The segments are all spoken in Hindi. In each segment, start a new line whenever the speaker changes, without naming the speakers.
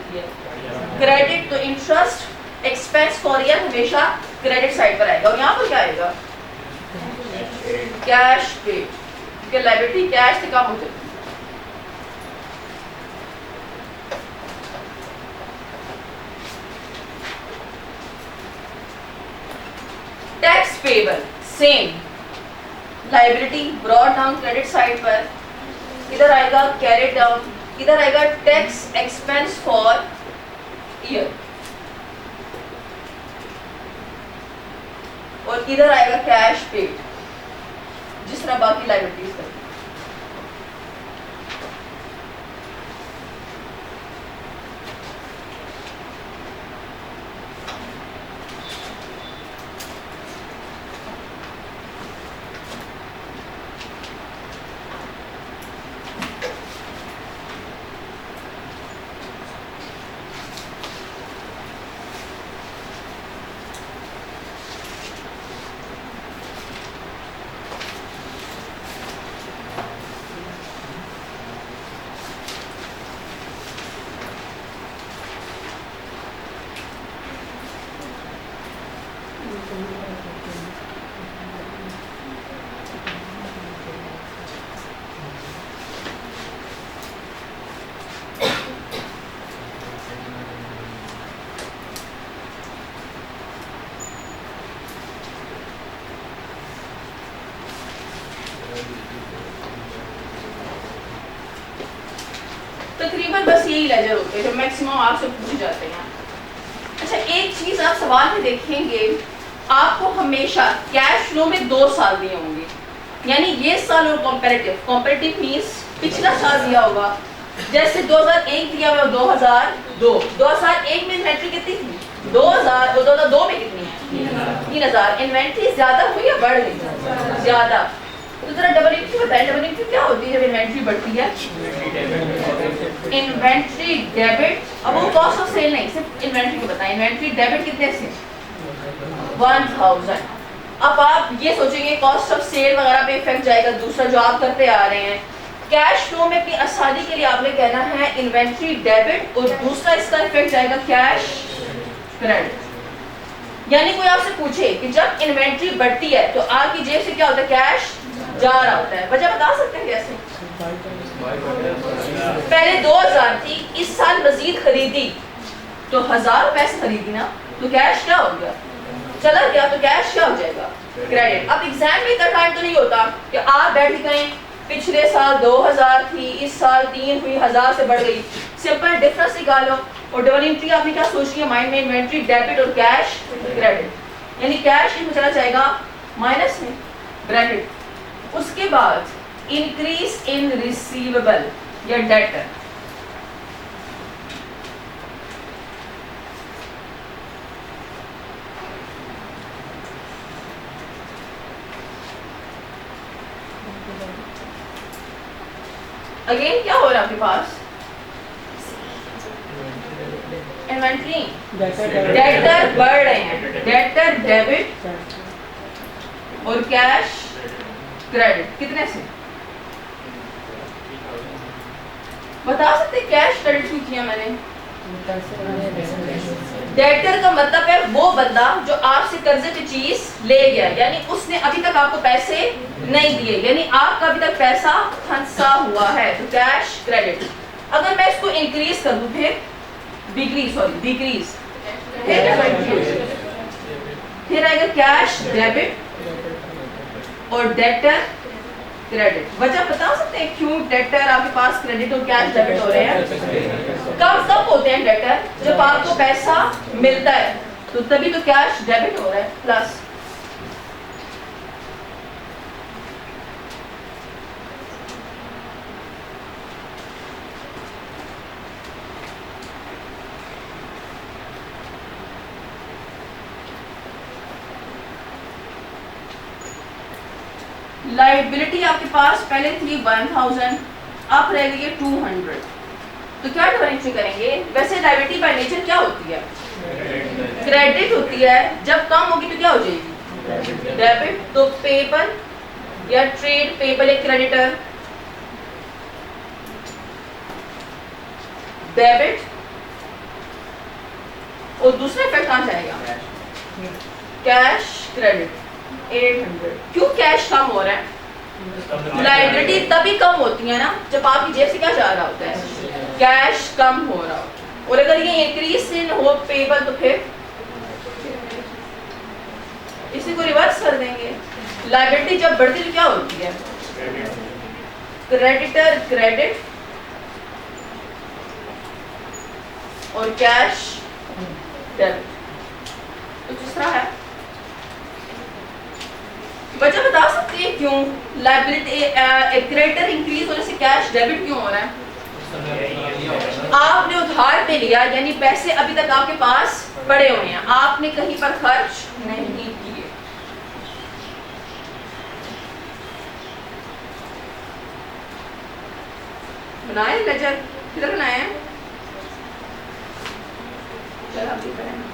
होती है? क्रेडिट। तो इंटरेस्ट एक्सपेंस फॉर ईयर हमेशा क्रेडिट साइड पर आएगा और यहाँ पर क्या आएगा? कैश पेड, क्योंकि लायबिलिटी कैश से कम हो जाती है। Tax payable same, liability brought down credit side पर, इधर आएगा कैरिड डाउन, इधर आएगा टैक्स एक्सपेंस फॉर ईयर और इधर आएगा कैश पेड, जिस तरह बाकी लायबिलिटीज करती है। तकरीबन बस यही लेजर होते हैं जो मैक्सिमम आपसे पूछे जाते हैं। अच्छा, एक चीज आप सवाल में देखेंगे, आपको हमेशा कैश फ्लो में 2 साल दिए होंगे, यानी ये साल और कंपैरेटिव। कंपैरेटिव मींस पिछला साल दिया होगा, जैसे 2001 दिया हुआ 2002। 2001 में इन्वेंट्री कितनी थी? 2000 और 2002 में कितनी है? 3000। इन्वेंट्री ज्यादा हुई या बढ़ गई? ज्यादा। तो जरा डबल एंट्री बताएं, डबल एंट्री क्या होती है जब इन्वेंट्री बढ़ती है? Inventory debit. अब वो कॉस्ट ऑफ सेल नहीं, सिर्फ इन्वेंट्री को बताएं। इन्वेंट्री डेबिट कितने से? 1000। अब आप ये सोचेंगे कॉस्ट ऑफ सेल वगैरह पे इफेक्ट जाएगा, दूसरा जो आप करते आ रहे हैं। कैश फ्लो में अपनी आसानी के लिए आपने कहना है इन्वेंट्री डेबिट और दूसरा इसका इफेक्ट जाएगा कैश क्रेडिट। यानी कोई आपसे पूछे कि जब इन्वेंट्री बढ़ती है तो आपकी जेब से क्या होता है? कैश जा रहा होता है। वजह बता सकते हैं कैसे? पहले 2000 थी, इस साल मजीद खरीदी तो 1000 रुपए से खरीदी ना, तो कैश क्या हो गया? चला गया, तो कैश क्या हो जाएगा? क्रेडिट। अब एग्जाम में इतना टाइम तो नहीं होता कि आप बैठ के करें पिछले साल 2000 थी, इस साल 3 हुई, 1000 से बढ़ गई। सिंपल डिफरेंस निकालो और डबल एंट्री आपने क्या सोचनी है माइंड में? इन्वेंट्री डेबिट और कैश क्रेडिट, यानी कैश इसमें चला जाएगा माइनस में, ब्रैकेट। उसके बाद इंक्रीज इन रिसीवेबल या डेटर, अगेन क्या हो रहा है आपके पास? इन्वेंट्री डेटर बढ़ रहे हैं, डेटर डेबिट और कैश क्रेडिट। कितने से बता सकते? कैश क्रेडिट क्यों किया मैंने? डेटर का मतलब है वो बंदा जो आपसे कर्जे पे चीज ले गया, यानी उसने अभी तक आपको पैसे नहीं दिए, यानी आपका अभी तक पैसा फंसा हुआ है, तो कैश क्रेडिट। अगर मैं इसको इंक्रीज कर दूं फिर डिक्रीज, फिर आएगा कैश डेबिट और डेटर क्रेडिट। वजह बता सकते हैं क्यों डेटर आपके पास क्रेडिट और कैश डेबिट हो रहे हैं? कब होते हैं डेटर? जब आपको पैसा मिलता है, तो तभी तो कैश डेबिट हो रहा है। प्लस लायबिलिटी आपके पास पहले थी 1000, अब रह गई है 200, तो क्या डिफरेंशिएट करेंगे? वैसे लायबिलिटी बाय नेचर क्या होती है? क्रेडिट होती है। जब कम होगी तो क्या हो जाएगी? डेबिट। तो पेबल या ट्रेड पेबल एक क्रेडिटर, डेबिट और दूसरा इफेक्ट कहाँ जाएगा? Cash credit 800। क्यों कैश कम हो रहा है? लायबिलिटी तभी कम होती है ना जब आपकी जेब से क्या जा रहा होता है? कैश कम हो रहा होता है। और अगर ये इंक्रीज इन हो पेबल तो फिर इसी को रिवर्स कर देंगे। लायबिलिटी जब बढ़ती तो क्या होती है? क्रेडिटर क्रेडिट और कैश डेबिट। तो जिस तरह है वजह बता सकते हैं क्यों लायबिलिटी क्रेडिटर इंक्रीज होने से कैश डेबिट क्यों हो रहा है? आपने उधार पे लिया, यानी पैसे अभी तक आपके पास पड़े हुए हैं, आपने कहीं पर खर्च नहीं किए। बनाए लेजर, किधर बनाए हैं? चलो अभी बनाए।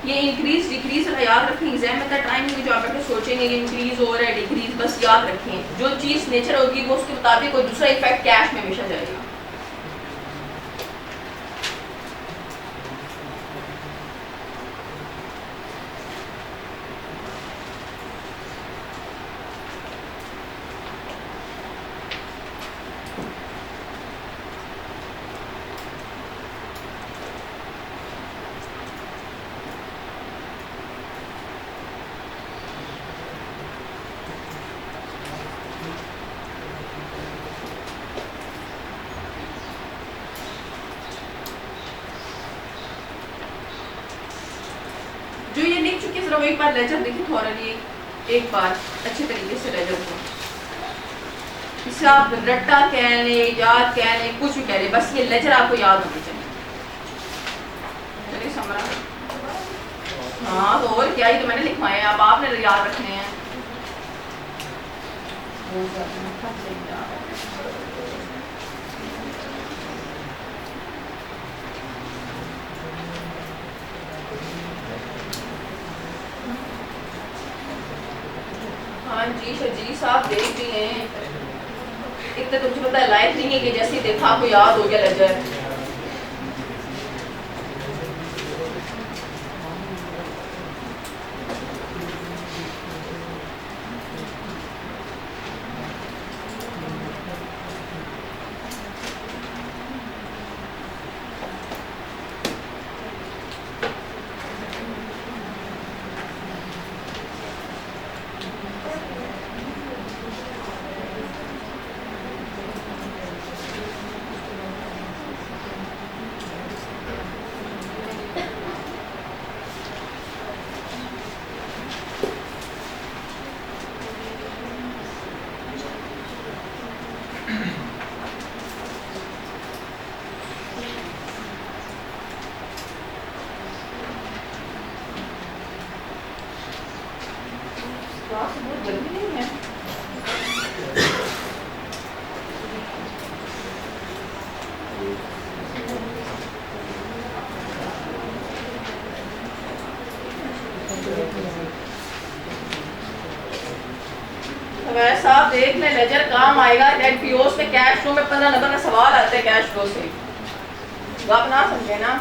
ये इंक्रीज डिक्रीज याद रखें एग्जाम में टाइम में जो आप सोचेंगे कि इंक्रीज हो रहा है डिक्रीज, बस याद रखें जो चीज़ नेचर होगी वो उसके मुताबिक कोई दूसरा इफेक्ट कैश में हमेशा जाएगा। जो ये लिख चुके हैं एक बार लेजर देखिए थोरली, एक बार अच्छे तरीके से लेजर को, इसे आप रट्टा कह लें, याद कह लें, कुछ भी कह लें, बस ये लेजर आपको याद होनी चाहिए। चलिए समरा, हाँ तो और क्या ही तो मैंने लिखवाए हैं, अब आपने याद रखने हैं। हाँ जी शजी साहब देख रही हैं, एक तो तुझे पता है लाइफ नहीं है कि जैसे देखा आपको याद हो गया लेजर। वैसा आप देख लें लेजर काम आएगा एनपीओस में, कैश फ्लो में 15 नंबर का सवाल आता है कैश फ्लो से, तो आप ना समझे ना।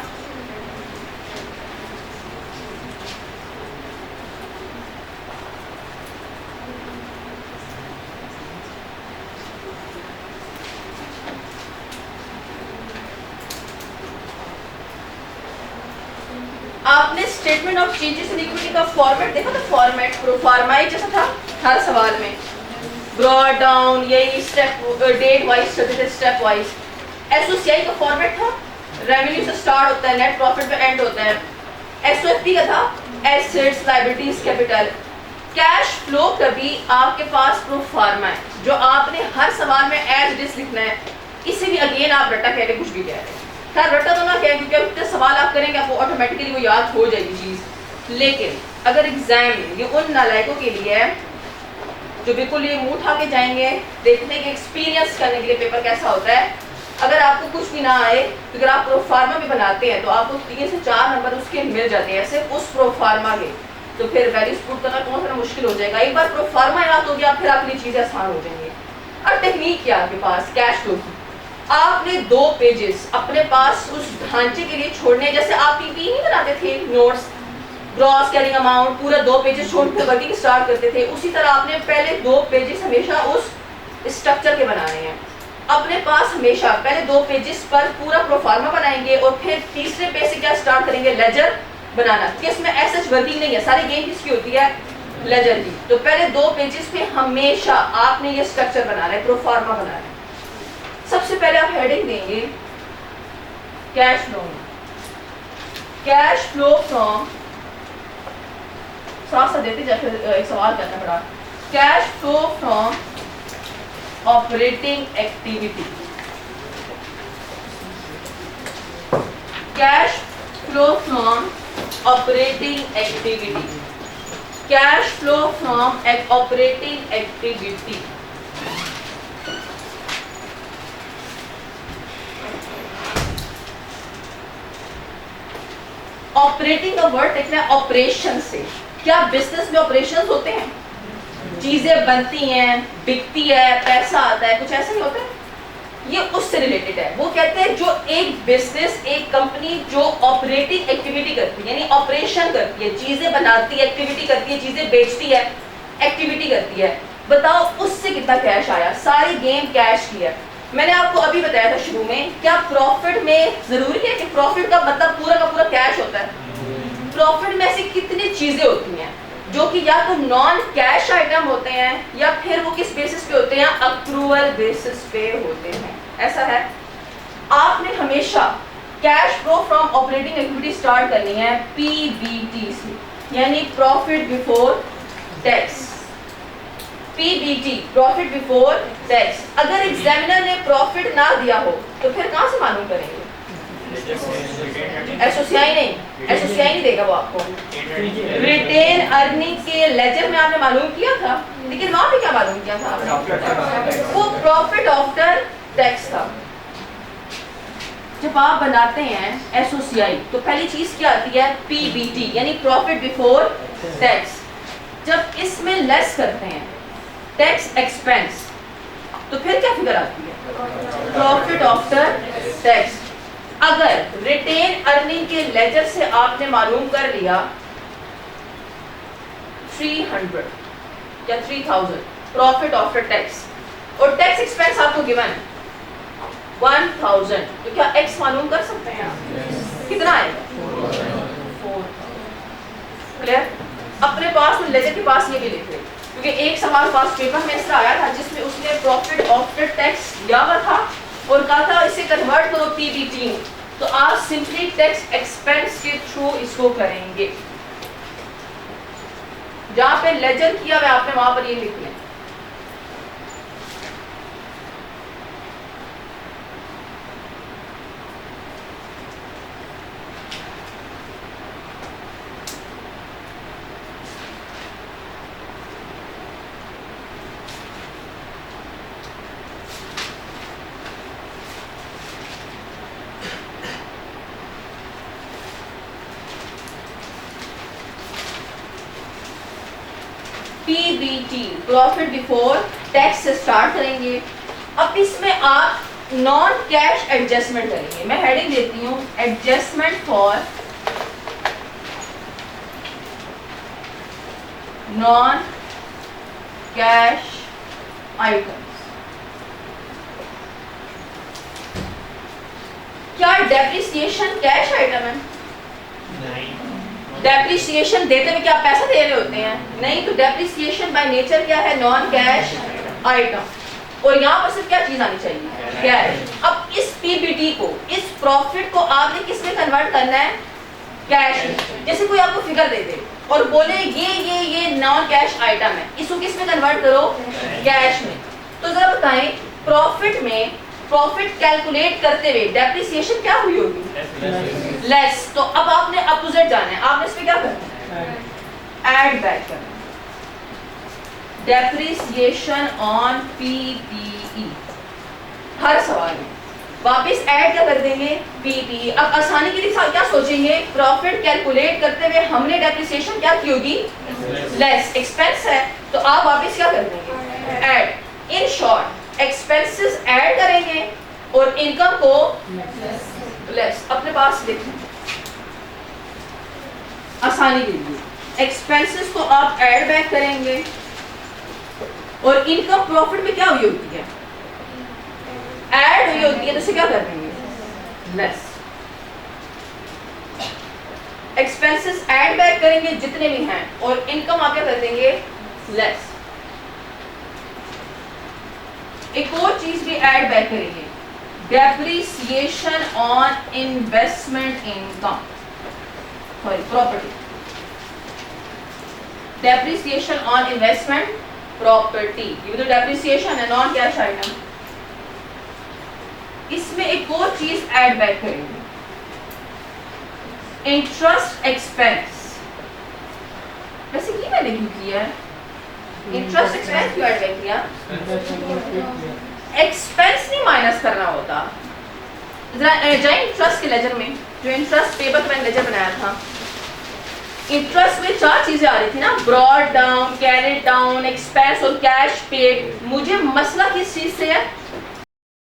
आपने statement of changes in equity का फॉर्मेट देखा था? फॉर्मेट प्रोफार्मा जैसा था हर सवाल में, ब्रॉड डाउन, यही स्टेप डेट वाइज चलते थे, स्टेप वाइज। एसओसीआई का फॉर्मेट था, रेवेन्यू से स्टार्ट होता है, नेट प्रॉफिट पे एंड होता है। एसओएफपी का था, assets liabilities capital. Cash flow कभी आपके पास प्रोफार्मा है, जो आपने हर सवाल में एज इट इज लिखना है। इसे भी अगेन आप रट्टा कह रहे, कुछ भी कह रहे, खैर रट्टा तो ना कहें क्योंकि अब सवाल आप करेंगे आपको ऑटोमेटिकली वो याद हो जाएगी चीज़। लेकिन अगर एग्जाम में ये उन नालायकों के लिए है जो बिल्कुल ये मुंह उठा के जाएंगे देखने के एक्सपीरियंस करने के लिए पेपर कैसा होता है। अगर आपको कुछ भी ना आए तो अगर आप प्रोफार्मा भी बनाते हैं तो आपको 3 से 4 नंबर उसके मिल जाते हैं सिर्फ उस प्रोफार्मा के, तो फिर वैल्यूज पुट करना कौन सा मुश्किल हो जाएगा। एक बार प्रोफार्मा याद हो गया फिर आपकी चीज़ें आसान हो जाएंगी। और टेक्निक क्या आपके पास कैश फ्लो की, आपने 2 पेजेस अपने पास उस ढांचे के लिए छोड़ने, जैसे आप पीपी नहीं बनाते थे नोट्स ग्रॉस कैरिंग अमाउंट पूरा 2 पेजेस छोड़कर वर्किंग स्टार्ट करते थे, उसी तरह आपने पहले 2 पेजेस हमेशा उस स्ट्रक्चर के बनाने हैं। अपने पास हमेशा पहले 2 पेजेस पर पूरा प्रोफार्मा बनाएंगे और फिर तीसरे पेज से क्या स्टार्ट करेंगे, लेजर बनाना, कि इसमें ऐसा वर्किंग नहीं है, सारी गेम किसकी होती है, लेजर की। तो पहले 2 पेजेस पे हमेशा आपने ये स्ट्रक्चर बनाना है, प्रोफार्मा बनाना है। सबसे पहले आप हेडिंग देंगे cash flow, cash flow from, साथ साथ देते जाए एक सवाल करना पड़ा, cash flow from operating activity, cash flow from operating activity, cash flow from operating activity. Operating का वर्ड देखना है ऑपरेशन से। क्या बिजनेस में ऑपरेशंस होते हैं, चीजें बनती हैं, बिकती है, पैसा आता है, कुछ ऐसा नहीं होता है, ये उससे रिलेटेड है। वो कहते हैं जो एक बिजनेस, एक कंपनी जो ऑपरेटिंग एक्टिविटी करती है, यानी ऑपरेशन करती है, चीजें बनाती है, एक्टिविटी करती है, चीजें बेचती है, एक्टिविटी करती है, बताओ उससे कितना कैश आया। सारी गेम कैश की है। मैंने आपको अभी बताया था शुरू में, क्या प्रॉफिट में जरूरी है कि प्रॉफिट का मतलब पूरा का पूरा कैश होता है? प्रॉफिट में ऐसी कितनी चीजें होती हैं जो कि या तो नॉन कैश आइटम होते हैं या फिर वो किस बेसिस पे होते हैं, अक्रूवल बेसिस पे होते हैं। ऐसा है, आपने हमेशा cash flow from operating activity start करनी है पीबीटी से, यानी profit before tax. PBT profit before tax. अगर एग्जामिनर ने प्रॉफिट ना दिया हो तो फिर कहां से मालूम करेंगे? एसोसियाई नहीं देगा वो आपको। रिटेन अर्निंग के लेजर में आपने मालूम किया था, लेकिन वहां पे क्या मालूम किया था आपने? वो प्रॉफिट आफ्टर टैक्स था। जब आप बनाते हैं एसोसियाई तो पहली चीज क्या आती है, पीबीटी, यानी प्रॉफिट बिफोर टैक्स। जब इसमें लेस करते हैं टैक्स एक्सपेंस तो फिर क्या फिगर आती है, प्रॉफिट आफ्टर टैक्स। अगर रिटेन अर्निंग के लेजर से आपने मालूम कर लिया 300 या 3000 प्रॉफिट आफ्टर टैक्स और टैक्स एक्सपेंस आपको गिवन 1000, तो क्या एक्स मालूम कर सकते हैं आप? कितना आएगा? 4। क्लियर? अपने पास में लेजर के पास ये भी लिख ले, क्योंकि एक सवाल पास पेपर में ऐसा आया था जिसमें उसने प्रॉफिट आफ्टर टैक्स दिया हुआ था और कहा था इसे कन्वर्ट करो पीबीटी में, तो आप सिंपली टैक्स एक्सपेंस के थ्रू इसको करेंगे। जहां पे लेजर किया हुआ आपने वहां पर ये लिख लें। पीबीटी प्रॉफिट बिफोर टैक्स से स्टार्ट करेंगे। अब इसमें आप नॉन कैश एडजस्टमेंट करेंगे। मैं हेडिंग देती हूँ adjustment for non cash items. क्या डेप्रिसिएशन कैश आइटम है? नहीं। डेप्रिसिएशन देते हुए क्या पैसा दे रहे होते हैं? नहीं। तो डेप्रिसिएशन बाय नेचर क्या है? Non cash item. और यहाँ पर सिर्फ क्या चीज आनी चाहिए? कैश। अब इस पीबीटी को, इस प्रॉफिट को आपने किस में कन्वर्ट करना है? कैश में। जैसे कोई आपको फिगर दे दे और बोले ये नॉन कैश आइटम है, इसको किस में कन्वर्ट करो? कैश में। तो जरा बताएं प्रॉफिट में प्रॉफिट कैलकुलेट करते हुए डेप्रिसिएशन क्या हुई होगी? लेस। तो अब आपने अपोजिट जाना है, आपने इसमें क्या करना है? ऐड बैक करना है। Depreciation on PPE. हर सवाल में वापस ऐड क्या कर देंगे, पीपीई। अब आसानी के लिए क्या सोचेंगे, प्रॉफिट कैलकुलेट करते हुए हमने डेप्रिसिएशन क्या की होगी, लेस। एक्सपेंस है तो आप वापस क्या कर देंगे, add. In short expenses add करेंगे और इनकम को लेस। अपने पास लिखें आसानी के लिए, एक्सपेंसेस को आप ऐड बैक करेंगे और इनकम प्रॉफिट में क्या हुई होती है, ऐड हुई होती है, तो इसे क्या कर देंगे, लेस। एक्सपेंसेस ऐड बैक करेंगे जितने भी हैं और इनकम आप क्या कर देंगे, लेस। एक और चीज भी ऐड बैक करेंगे, depreciation on investment income, sorry property. Depreciation on investment property, ये तो डेप्रिसिएशन है, नॉन कैश आइटम। इसमें एक और चीज ऐड बैक करेंगे, इंटरेस्ट एक्सपेंस। वैसे ये मैंने क्यों किया है, इंटरेस्ट एक्सपेंस क्यों ऐड बैक किया, एक्सपेंस नहीं माइनस करना होता। जरा जाए इंटरेस्ट के लेजर में, जो इंटरेस्ट पेपर मैंने लेजर बनाया था, इंटरेस्ट में 4 चीजें आ रही थी ना, brought down, carried down, expense और कैश पेड। मुझे मसला किस चीज से है,